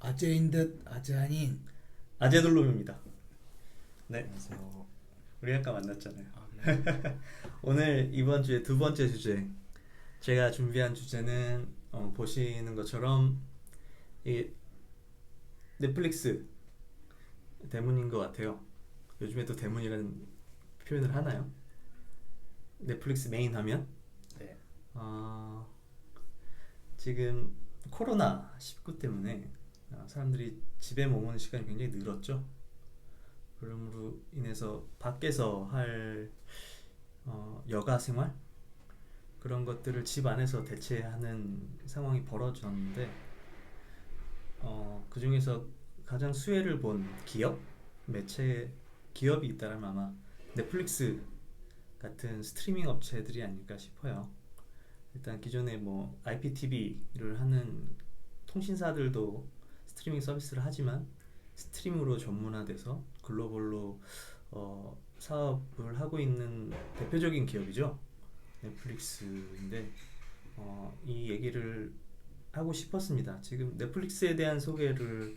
아재인 듯 아재 아닌. 아제돌롬입니다. 네, 안녕하세요. 우리 아까 만났잖아요. 아, 그래요? 오늘 이번 주에 두 번째 주제, 제가 준비한 주제는 보시는 것처럼 이 넷플릭스 대문인 것 같아요. 요즘에 또 대문이라는 표현을 하나요? 넷플릭스 메인 하면 네. 어, 지금 코로나19 때문에 사람들이 집에 머무는 시간이 굉장히 늘었죠. 그러므로 인해서 밖에서 할 여가 생활 그런 것들을 집 안에서 대체하는 상황이 벌어졌는데 그 중에서 가장 수혜를 본 기업 매체 기업이 있다면 아마 넷플릭스 같은 스트리밍 업체들이 아닐까 싶어요. 일단 기존에 뭐 IPTV를 하는 통신사들도 스트리밍 서비스를 하지만 스트리밍으로 전문화돼서 글로벌로 사업을 하고 있는 대표적인 기업이죠. 넷플릭스인데 이 얘기를 하고 싶었습니다. 지금 넷플릭스에 대한 소개를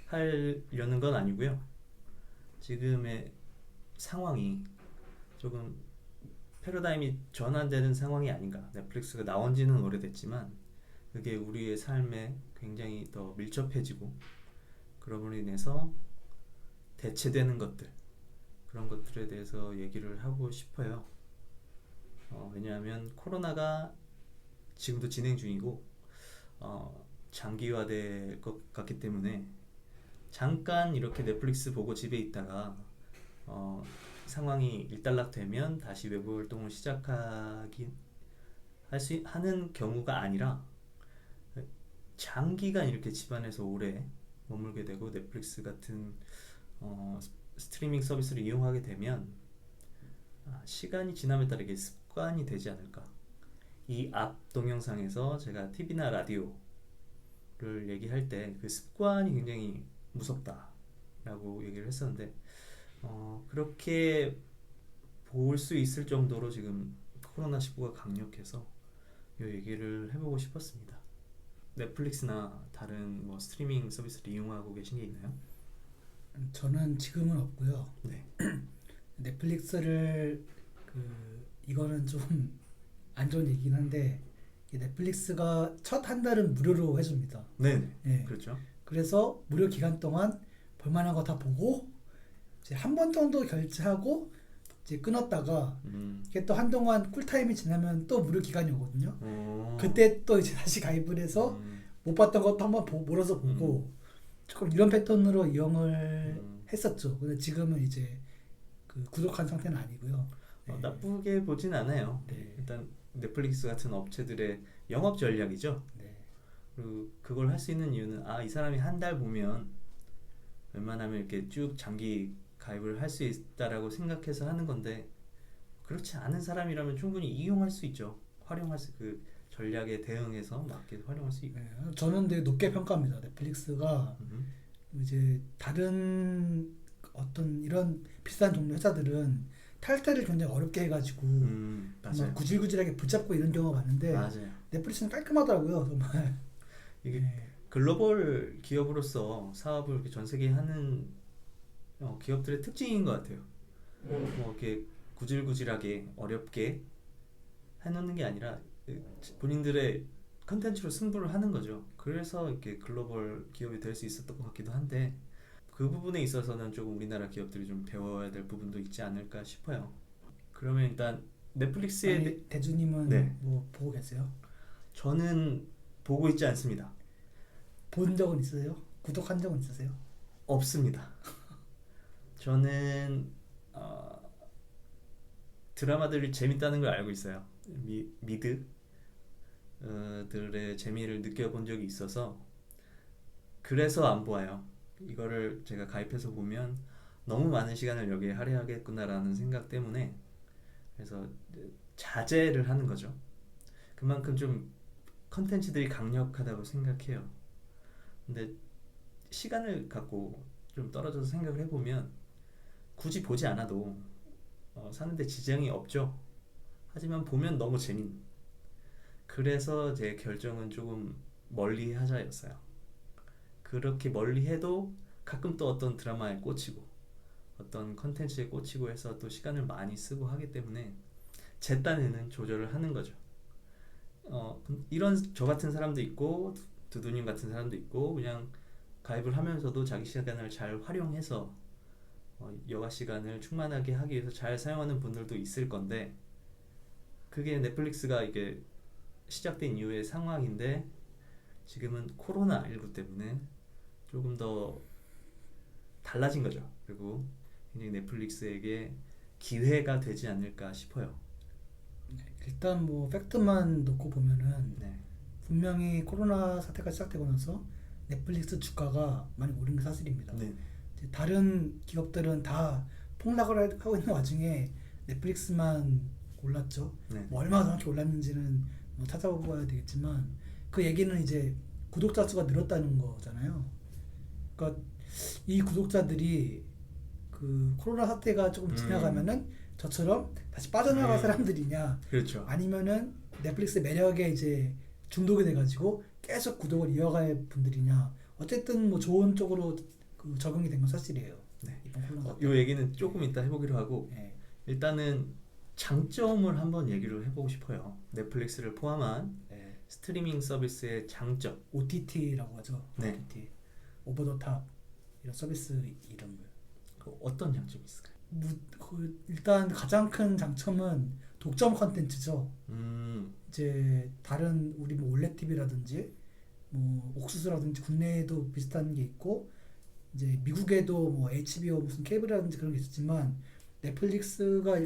하려는 건 아니고요. 지금의 상황이 조금 패러다임이 전환되는 상황이 아닌가. 넷플릭스가 나온 지는 오래됐지만 그게 우리의 삶에 굉장히 더 밀접해지고 그러므로 인해서 대체되는 것들 그런 것들에 대해서 얘기를 하고 싶어요. 왜냐하면 코로나가 지금도 진행 중이고 장기화될 것 같기 때문에 잠깐 이렇게 넷플릭스 보고 집에 있다가 상황이 일단락되면 다시 외부 활동을 시작하긴 하는 경우가 아니라 장기간 이렇게 집안에서 오래 머물게 되고 넷플릭스 같은 스트리밍 서비스를 이용하게 되면 시간이 지남에 따라 이게 습관이 되지 않을까. 이 앞 동영상에서 제가 TV나 라디오를 얘기할 때 그 습관이 굉장히 무섭다라고 얘기를 했었는데 그렇게 볼 수 있을 정도로 지금 코로나19가 강력해서 이 얘기를 해보고 싶었습니다. 넷플릭스나 다른 뭐 스트리밍 서비스를 이용하고 계신 게 있나요? 저는 지금은 없고요. 네. 넷플릭스를 이거는 좀 안 좋은 얘기긴 한데, 이 넷플릭스가 첫 한 달은 무료로 해줍니다. 네네. 예. 그렇죠. 그래서 무료 기간 동안 볼만한 거 다 보고 이제 한 번 정도 결제하고 이제 끊었다가, 이게 또 한동안 쿨타임이 지나면 또 무료 기간이 오거든요. 그때 또 이제 다시 가입을 해서 못 봤던 것도 한번 몰아서 보고, 조금 이런 패턴으로 이용을 했었죠. 근데 지금은 이제 구독한 상태는 아니고요. 네. 나쁘게 보진 않아요. 네. 일단 넷플릭스 같은 업체들의 영업 전략이죠. 네. 그리고 그걸 할 수 있는 이유는 이 사람이 한 달 보면 웬만하면 이렇게 쭉 장기 가입을 할 수 있다라고 생각해서 하는 건데, 그렇지 않은 사람이라면 충분히 이용할 수 있죠. 활용할 그 전략에 대응해서 맞게 활용할 수 있고. 네. 저는 되게 높게 평가합니다. 넷플릭스가 이제 다른 어떤 이런 비싼 종류 회사들은 탈퇴를 굉장히 어렵게 해가지고 막 맞아요. 구질구질하게 붙잡고 이런 경우가 많은데, 맞아요. 넷플릭스는 깔끔하더라고요, 정말. 이게 네. 글로벌 기업으로서 사업을 이렇게 전 세계에 하는 기업들의 특징인 것 같아요. 뭐 이렇게 구질구질하게 어렵게 해놓는 게 아니라 본인들의 컨텐츠로 승부를 하는 거죠. 그래서 이렇게 글로벌 기업이 될 수 있었던 것 같기도 한데, 그 부분에 있어서는 조금 우리나라 기업들이 좀 배워야 될 부분도 있지 않을까 싶어요. 그러면 일단 넷플릭스에 아니, 대주님은 네, 뭐 보고 계세요? 저는 보고 있지 않습니다. 본 적은 있으세요? 구독한 적은 있으세요? 없습니다. 저는 드라마들이 재밌다는 걸 알고 있어요. 미드 들의 재미를 느껴본 적이 있어서 그래서 안 보아요. 이거를 제가 가입해서 보면 너무 많은 시간을 여기에 할애하겠구나라는 생각 때문에, 그래서 자제를 하는 거죠. 그만큼 좀 컨텐츠들이 강력하다고 생각해요. 근데 시간을 갖고 좀 떨어져서 생각을 해보면 굳이 보지 않아도 사는데 지장이 없죠. 하지만 보면 너무 그래서 제 결정은 조금 멀리 하자였어요. 그렇게 멀리 해도 가끔 또 어떤 드라마에 꽂히고 어떤 컨텐츠에 꽂히고 해서 또 시간을 많이 쓰고 하기 때문에 제 딴에는 조절을 하는 거죠. 이런 저 같은 사람도 있고 두두님 같은 사람도 있고 그냥 가입을 하면서도 자기 시간을 잘 활용해서 여가 시간을 충만하게 하기 위해서 잘 사용하는 분들도 있을 건데 그게 넷플릭스가 이게 시작된 이후의 상황인데 지금은 코로나19 때문에 조금 더 달라진 거죠. 그리고 굉장히 넷플릭스에게 기회가 되지 않을까 싶어요. 일단 뭐 팩트만 놓고 보면은 네. 분명히 코로나 사태가 시작되고 나서 넷플릭스 주가가 많이 오른 게 사실입니다. 네. 이제 다른 기업들은 다 폭락을 하고 있는 와중에 넷플릭스만 올랐죠. 네. 뭐 얼마나 정확히 올랐는지는 뭐 찾아봐야 되겠지만 그 얘기는 이제 구독자 수가 늘었다는 거잖아요. 그러니까 이 구독자들이 그 코로나 사태가 조금 지나가면은 저처럼 다시 빠져나갈 사람들이냐, 그렇죠. 아니면은 넷플릭스 매력에 이제 중독이 돼가지고 계속 구독을 이어갈 분들이냐. 어쨌든 뭐 좋은 쪽으로 그 적응이 된 건 사실이에요. 네. 이번 코로나 사태. 요 얘기는 조금 이따 해보기로 하고 예. 일단은 장점을 한번 얘기를 해보고 싶어요. 넷플릭스를 포함한 예. 스트리밍 서비스의 장점. OTT라고 하죠. 네. OTT. 오버 더 탑 이런 서비스 이름을. 어떤 장점이 있을까요? 일단 가장 큰 장점은 독점 컨텐츠죠. 이제 다른 우리 뭐 올레 TV라든지 뭐 옥수수라든지 국내에도 비슷한 게 있고 이제 미국에도 뭐 HBO 무슨 케이블이라든지 그런 게 있었지만 넷플릭스가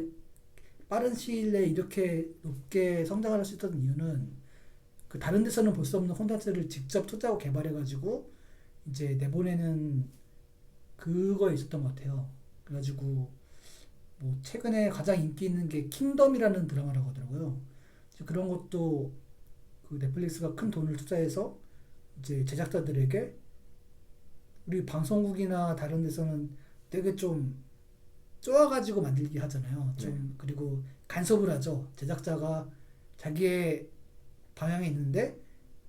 빠른 시일 내에 이렇게 높게 성장을 할 수 있었던 이유는 그 다른 데서는 볼 수 없는 콘텐츠를 직접 투자하고 개발해가지고 이제 내보내는 그거에 있었던 것 같아요. 그래가지고 뭐 최근에 가장 인기 있는 게 킹덤이라는 드라마라고 하더라고요. 그런 것도 그 넷플릭스가 큰 돈을 투자해서 이제 제작자들에게 우리 방송국이나 다른 데서는 되게 좀 쪼아가지고 만들기 하잖아요. 좀 네. 그리고 간섭을 하죠. 제작자가 자기의 방향에 있는데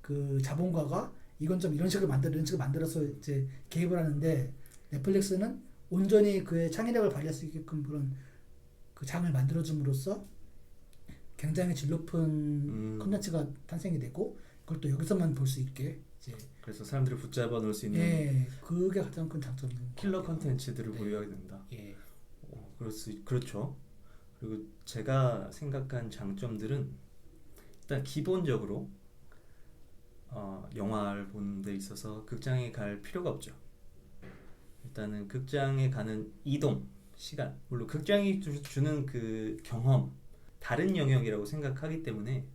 그 자본가가 이건 좀 이런 식으로 만들어 이런 식으로 만들어서 이제 개입을 하는데 넷플릭스는 온전히 그의 창의력을 발휘할 수 있게끔 그런 그 장을 만들어줌으로써 굉장히 질 높은 콘텐츠가 탄생이 되고 그걸 또 여기서만 볼 수 있게 이제 그래서 사람들을 붙잡아 놓을 수 있는 예 그게 가장 큰 장점인 것 킬러 같아요. 컨텐츠들을 네. 보유하게 된다. 예. 그렇죠. 그리고 제가 생각한 장점들은 일단 기본적으로 영화를 보는 데 있어서 극장에 갈 필요가 없죠. 일단은 극장에 가는 이동 시간, 물론 극장이 주는 그 경험 다른 영역이라고 생각하기 때문에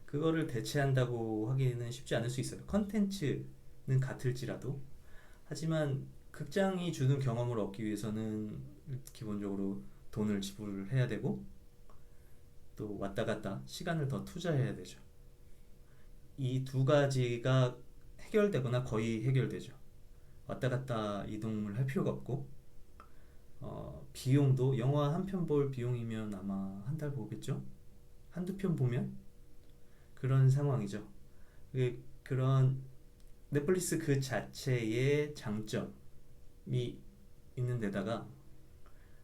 그거를 대체한다고 하기는 쉽지 않을 수 있어요. 컨텐츠는 같을지라도 하지만 극장이 주는 경험을 얻기 위해서는 기본적으로 돈을 지불해야 되고 또 왔다 갔다 시간을 더 투자해야 되죠. 이 두 가지가 해결되거나 거의 해결되죠. 왔다 갔다 이동을 할 필요가 없고 비용도 영화 한 편 볼 비용이면 아마 한 달 보겠죠? 한두 편 보면 그런 상황이죠. 그런 넷플릭스 그 자체의 장점이 있는 데다가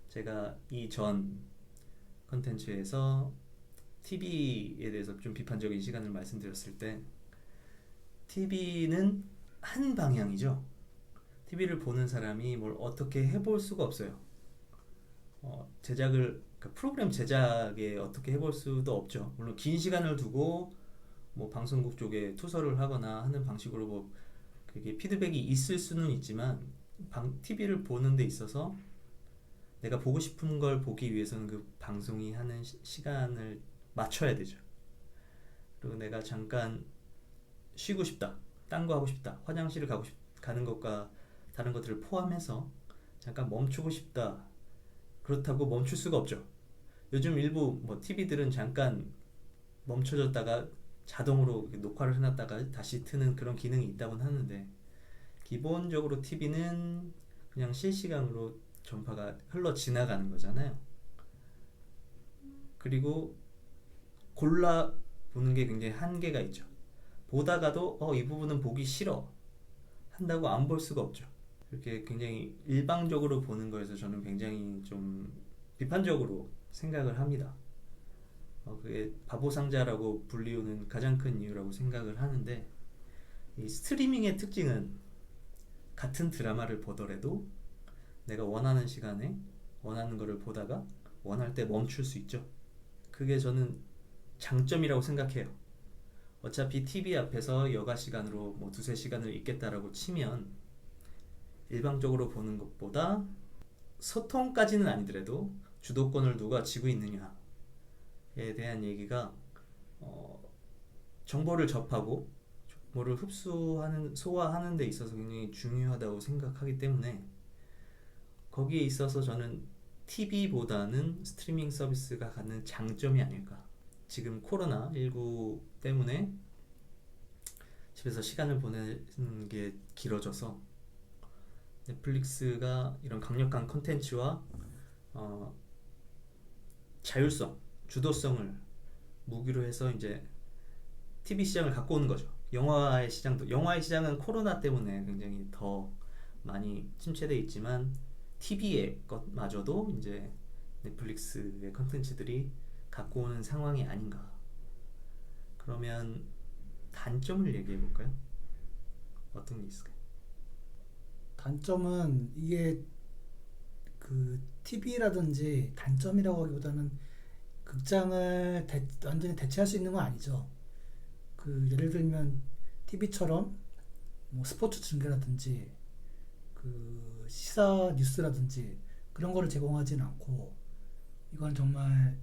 제가 이전 컨텐츠에서 TV에 대해서 좀 비판적인 시간을 말씀드렸을 때 TV는 한 방향이죠. TV를 보는 사람이 뭘 어떻게 해볼 수가 없어요. 프로그램 제작에 어떻게 해볼 수도 없죠. 물론 긴 시간을 두고 뭐 방송국 쪽에 투서를 하거나 하는 방식으로 뭐 그게 피드백이 있을 수는 있지만 TV를 보는 데 있어서 내가 보고 싶은 걸 보기 위해서는 그 방송이 하는 시간을 맞춰야 되죠. 그리고 내가 잠깐 쉬고 싶다, 딴 거 하고 싶다, 화장실을 가는 것과 다른 것들을 포함해서 잠깐 멈추고 싶다. 그렇다고 멈출 수가 없죠. 요즘 일부 뭐 TV들은 잠깐 멈춰졌다가 자동으로 녹화를 해놨다가 다시 트는 그런 기능이 있다고는 하는데 기본적으로 TV는 그냥 실시간으로 전파가 흘러 지나가는 거잖아요. 그리고 골라 보는 게 굉장히 한계가 있죠. 보다가도 이 부분은 보기 싫어 한다고 안 볼 수가 없죠. 이렇게 굉장히 일방적으로 보는 거에서 저는 굉장히 좀 비판적으로 생각을 합니다. 그게 바보상자라고 불리우는 가장 큰 이유라고 생각을 하는데, 이 스트리밍의 특징은 같은 드라마를 보더라도 내가 원하는 시간에 원하는 거를 보다가 원할 때 멈출 수 있죠. 그게 저는 장점이라고 생각해요. 어차피 TV 앞에서 여가 시간으로 뭐 두세 시간을 있겠다라고 치면 일방적으로 보는 것보다 소통까지는 아니더라도 주도권을 누가 쥐고 있느냐에 대한 얘기가 정보를 접하고 정보를 소화하는 데 있어서 굉장히 중요하다고 생각하기 때문에 거기에 있어서 저는 TV보다는 스트리밍 서비스가 갖는 장점이 아닐까. 지금 코로나19 때문에 집에서 시간을 보내는 게 길어져서 넷플릭스가 이런 강력한 컨텐츠와 자율성, 주도성을 무기로 해서 이제 TV 시장을 갖고 오는 거죠. 영화의 시장은 코로나 때문에 굉장히 더 많이 침체돼 있지만 TV의 것마저도 이제 넷플릭스의 컨텐츠들이 갖고 오는 상황이 아닌가. 그러면 단점을 얘기해 볼까요? 어떤 게 있을까요? 단점은 이게 그 TV라든지 단점이라고 하기보다는 극장을 완전히 대체할 수 있는 건 아니죠. 그 예를 들면 TV처럼 뭐 스포츠 중계라든지 그 시사 뉴스라든지 그런 거를 제공하지는 않고, 이건 정말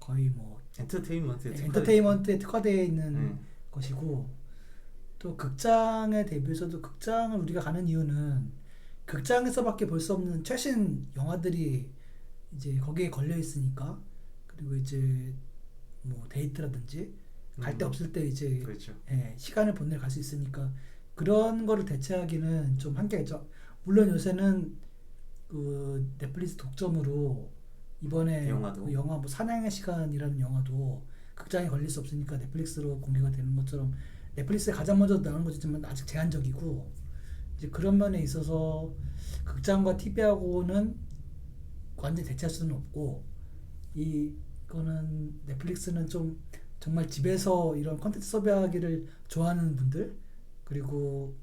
거의 뭐 엔터테인먼트에 특화되어 있는 것이고, 또 극장에 대비해서도 극장을 우리가 가는 이유는 극장에서밖에 볼 수 없는 최신 영화들이 이제 거기에 걸려 있으니까. 그리고 이제 뭐 데이트라든지 갈 데 없을 때 이제 그렇죠. 시간을 보내러 갈 수 있으니까 그런 거를 대체하기는 좀 한계가 있죠. 물론 요새는 그 넷플릭스 독점으로 이번에 영화도. 그 영화 뭐 사냥의 시간이라는 영화도 극장에 걸릴 수 없으니까 넷플릭스로 공개가 되는 것처럼 넷플릭스에 가장 먼저 나오는 거지만 아직 제한적이고, 이제 그런 면에 있어서 극장과 TV하고는 완전히 대체할 수는 없고, 이거는 넷플릭스는 좀 정말 집에서 이런 콘텐츠 소비하기를 좋아하는 분들, 그리고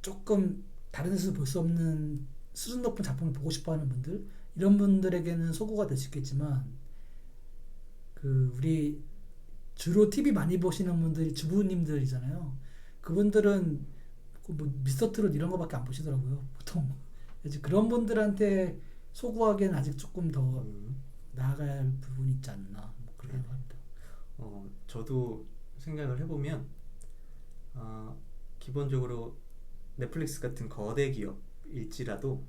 조금 다른 데서 볼 수 없는 수준 높은 작품을 보고 싶어하는 분들, 이런 분들에게는 소구가 될 수 있겠지만, 그 우리 주로 TV 많이 보시는 분들이 주부님들이잖아요. 그분들은 뭐 미스터 트롯 이런 거밖에 안 보시더라고요, 보통. 그래서 그런 분들한테 소구하기에는 아직 조금 더 나아가야 할 부분이 있지 않나, 뭐 그렇게 생각합니다. 저도 생각을 해보면 기본적으로 넷플릭스 같은 거대 기업일지라도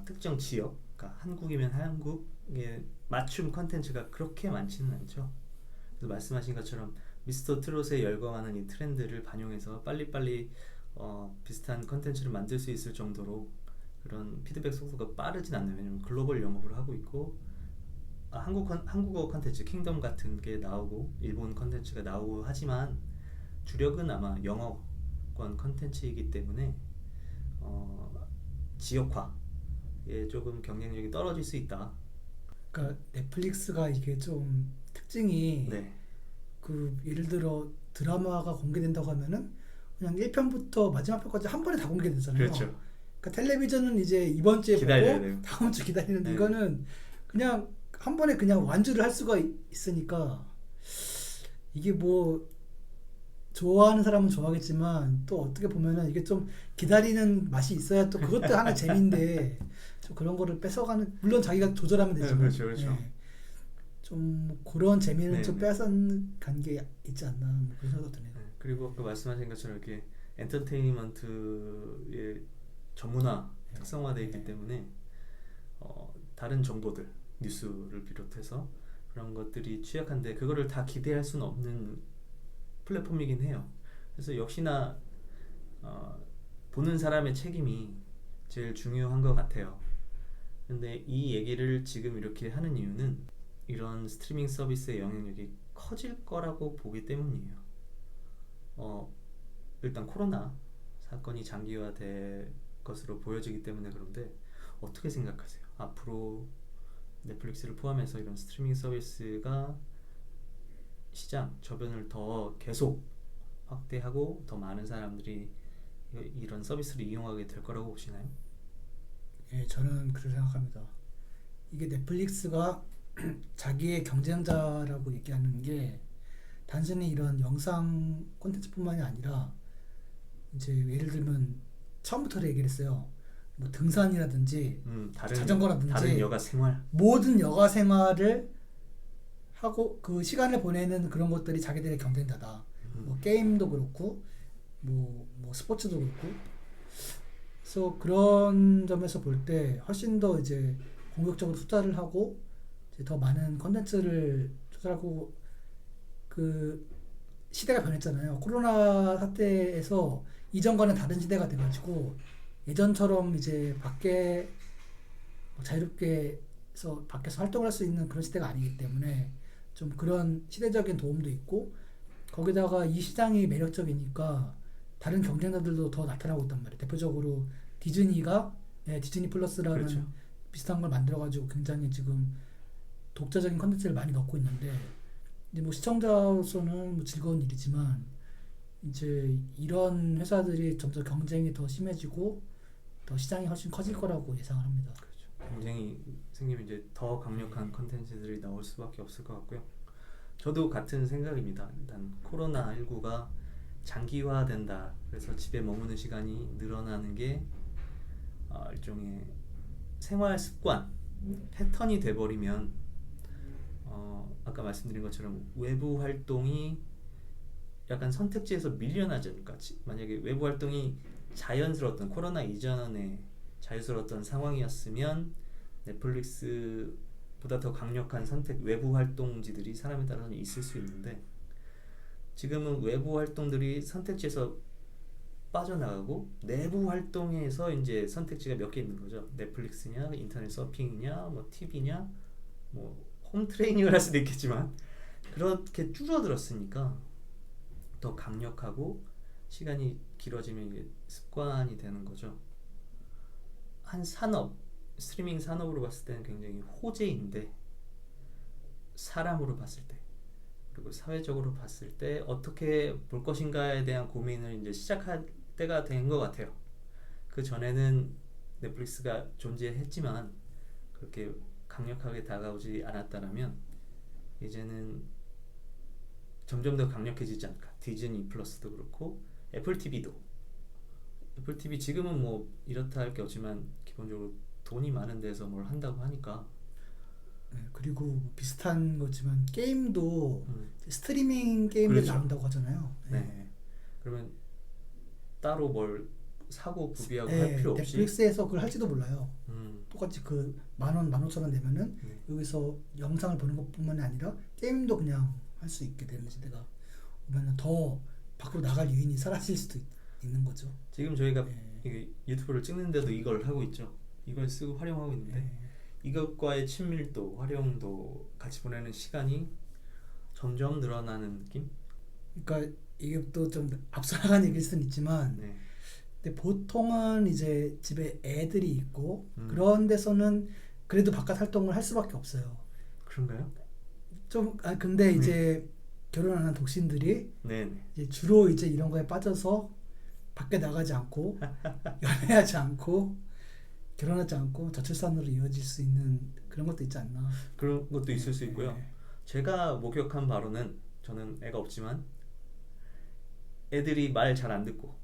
특정 지역, 그러니까 한국이면 한국의 맞춤 컨텐츠가 그렇게 많지는 않죠. 그래서 말씀하신 것처럼 미스터 트롯에 열광하는 이 트렌드를 반영해서 빨리빨리 비슷한 컨텐츠를 만들 수 있을 정도로 그런 피드백 속도가 빠르진 않나요? 왜냐면 글로벌 영업을 하고 있고, 한국어 컨텐츠 킹덤 같은 게 나오고 일본 컨텐츠가 나오고 하지만 주력은 아마 영어권 컨텐츠이기 때문에 지역화에 조금 경쟁력이 떨어질 수 있다. 그러니까 넷플릭스가 이게 좀 특징이, 네. 그 예를 들어 드라마가 공개된다고 하면은 그냥 1편부터 마지막 편까지 한 번에 다 공개되잖아요. 그렇죠. 그러니까 텔레비전은 이제 이번 주에 기다려야 보고 돼요. 다음 주 기다리는데, 네. 이거는 그냥 한 번에 그냥 완주를 할 수가 있으니까, 이게 뭐 좋아하는 사람은 좋아하겠지만 또 어떻게 보면은 이게 좀 기다리는 맛이 있어야 또 그것도 하나 재미인데, 좀 그런 거를 뺏어가는, 물론 자기가 조절하면 되지만, 그렇죠, 그렇죠. 좀 그런 재미는 네, 좀 네. 빼앗은 게 있지 않나, 뭐 그런 생각 드네요. 그리고 아까 말씀하신 것처럼 이렇게 엔터테인먼트의 전문화, 특성화되어 있기 때문에 다른 정보들, 뉴스를 비롯해서 그런 것들이 취약한데 그거를 다 기대할 수는 없는 플랫폼이긴 해요. 그래서 역시나 보는 사람의 책임이 제일 중요한 것 같아요. 근데 이 얘기를 지금 이렇게 하는 이유는 이런 스트리밍 서비스의 영향력이 커질 거라고 보기 때문이에요. 일단 코로나 사건이 장기화될 것으로 보여지기 때문에 그런데 어떻게 생각하세요? 앞으로 넷플릭스를 포함해서 이런 스트리밍 서비스가 시장 저변을 더 계속 확대하고 더 많은 사람들이 이런 서비스를 이용하게 될 거라고 보시나요? 예, 저는 그렇게 생각합니다. 이게 넷플릭스가 자기의 경쟁자라고 얘기하는 게 단순히 이런 영상 콘텐츠뿐만이 아니라 이제 예를 들면 처음부터 얘기를 했어요. 뭐 등산이라든지 자전거라든지 다른 여가 생활. 모든 여가 생활을 하고 그 시간을 보내는 그런 것들이 자기들의 경쟁자다. 뭐 게임도 그렇고 뭐 스포츠도 그렇고. 그래서 그런 점에서 볼 때 훨씬 더 이제 공격적으로 투자를 하고 이제 더 많은 컨텐츠를 투자하고 그 시대가 변했잖아요. 코로나 사태에서 이전과는 다른 시대가 돼가지고 예전처럼 이제 밖에 뭐 자유롭게 해서 밖에서 활동을 할 수 있는 그런 시대가 아니기 때문에 좀 그런 시대적인 도움도 있고 거기다가 이 시장이 매력적이니까 다른 경쟁자들도 더 나타나고 있단 말이에요. 대표적으로 디즈니가 디즈니 플러스라는 그렇죠. 비슷한 걸 만들어가지고 굉장히 지금 독자적인 컨텐츠를 많이 넣고 있는데 이제 뭐 시청자로서는 뭐 즐거운 일이지만 이제 이런 회사들이 점점 경쟁이 더 심해지고 더 시장이 훨씬 커질 거라고 예상을 합니다. 굉장히 생기면 이제 더 강력한 컨텐츠들이 나올 수밖에 없을 것 같고요. 저도 같은 생각입니다. 일단 코로나19가 장기화된다. 그래서 집에 머무는 시간이 늘어나는 게 일종의 생활 습관, 패턴이 돼버리면 아까 말씀드린 것처럼 외부 활동이 약간 선택지에서 밀려나지 않을까. 만약에 외부 활동이 자연스러웠던 코로나 이전에 자연스러웠던 상황이었으면 넷플릭스보다 더 강력한 선택 외부 활동지들이 사람에 따라서는 있을 수 있는데 지금은 외부 활동들이 선택지에서 빠져나가고 내부 활동에서 이제 선택지가 몇 개 있는 거죠. 넷플릭스냐, 인터넷 서핑이냐, 뭐 TV냐, 뭐 홈 트레이닝을 할 수도 있겠지만 그렇게 줄어들었으니까 더 강력하고 시간이 길어지면 이게 습관이 되는 거죠. 한 산업, 스트리밍 산업으로 봤을 때는 굉장히 호재인데 사람으로 봤을 때 그리고 사회적으로 봤을 때 어떻게 볼 것인가에 대한 고민을 이제 시작할 때가 된 것 같아요. 그 전에는 넷플릭스가 존재했지만 그렇게 강력하게 다가오지 않았다면 이제는 점점 더 강력해지지 않을까. 디즈니 플러스도 그렇고 애플 TV도 애플 TV 지금은 뭐 이렇다 할 게 없지만 기본적으로 돈이 많은 데서 뭘 한다고 하니까 그리고 뭐 비슷한 거지만 게임도 스트리밍 게임들이 그렇죠. 나온다고 하잖아요. 네. 그러면 따로 뭘 사고 구비하고 할 필요 없이 넷플릭스에서 그걸 할지도 몰라요. 음, 똑같이 그 10,000원, 15,000원 내면은 여기서 영상을 보는 것뿐만이 아니라 게임도 그냥 할 수 있게 되는 시대가 오면은 더 밖으로 나갈 유인이 사라질 수도 있는 거죠. 지금 저희가 이게 유튜브를 찍는데도 이걸 하고 있죠. 이걸 쓰고 활용하고 있는데 이것과의 친밀도, 활용도 같이 보내는 시간이 점점 늘어나는 느낌? 그러니까 이게 또 좀 앞서나간 얘기일 수는 있지만 네. 근데 보통은 이제 집에 애들이 있고 그런 데서는 그래도 바깥 활동을 할 수밖에 없어요. 그런가요? 좀 근데 이제 결혼한 독신들이 네. 이제 주로 이제 이런 거에 빠져서 밖에 나가지 않고 연애하지 않고 결혼하지 않고 저출산으로 이어질 수 있는 그런 것도 있지 않나. 그런 것도 있을 수 있고요. 제가 목격한 바로는 저는 애가 없지만 애들이 말 잘 안 듣고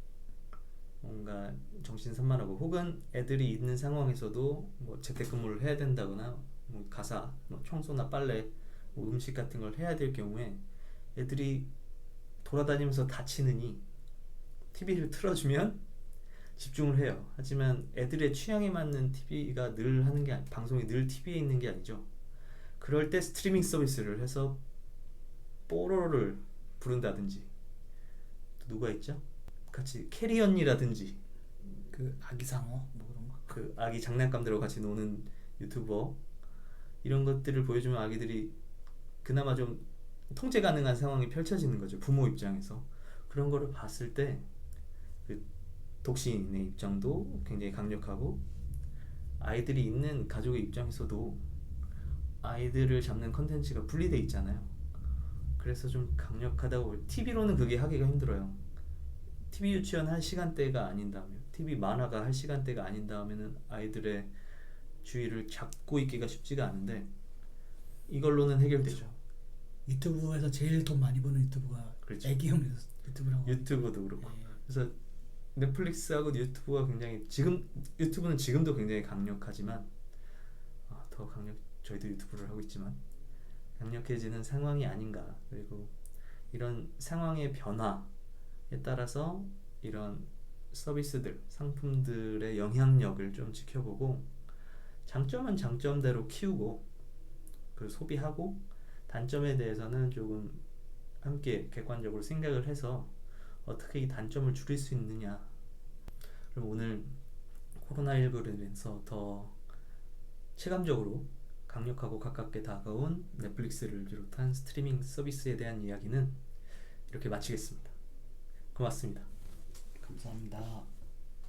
뭔가 정신산만하고 혹은 애들이 있는 상황에서도 뭐 재택근무를 해야 된다거나 뭐 가사, 뭐 청소나 빨래, 뭐 음식 같은 걸 해야 될 경우에 애들이 돌아다니면서 다치느니 TV를 틀어주면 집중을 해요. 하지만 애들의 취향에 맞는 TV가 늘 하는 게 방송이 늘 TV에 있는 게 아니죠. 그럴 때 스트리밍 서비스를 해서 뽀로로를 부른다든지 또 누가 있죠? 같이 캐리 언니라든지 그 아기상어 뭐 그런 거. 그 아기 장난감들하고 같이 노는 유튜버 이런 것들을 보여주면 아기들이 그나마 좀 통제 가능한 상황이 펼쳐지는 거죠. 부모 입장에서 그런 거를 봤을 때 그 독신의 입장도 굉장히 강력하고 아이들이 있는 가족의 입장에서도 아이들을 잡는 컨텐츠가 분리돼 있잖아요. 그래서 좀 강력하다고 TV로는 그게 하기가 힘들어요. TV 유치원 할 시간대가 아닌 다음에 TV 만화가 할 시간대가 아닌 다음에는 아이들의 주의를 잡고 있기가 쉽지가 않은데 이걸로는 해결되죠. 유튜브에서 제일 돈 많이 버는 유튜브가 그렇죠. 애기용 유튜브라고. 유튜브도 그렇고. 예. 그래서 넷플릭스하고 유튜브가 굉장히 지금 유튜브는 지금도 굉장히 강력하지만 더 강력 저희도 유튜브를 하고 있지만 강력해지는 상황이 아닌가. 그리고 이런 상황의 변화에 따라서 이런 서비스들, 상품들의 영향력을 좀 지켜보고 장점은 장점대로 키우고 그 소비하고 단점에 대해서는 조금 함께 객관적으로 생각을 해서 어떻게 이 단점을 줄일 수 있느냐. 그럼 오늘 코로나19로 인해서 더 체감적으로 강력하고 가깝게 다가온 넷플릭스를 비롯한 스트리밍 서비스에 대한 이야기는 이렇게 마치겠습니다. 고맙습니다. 감사합니다.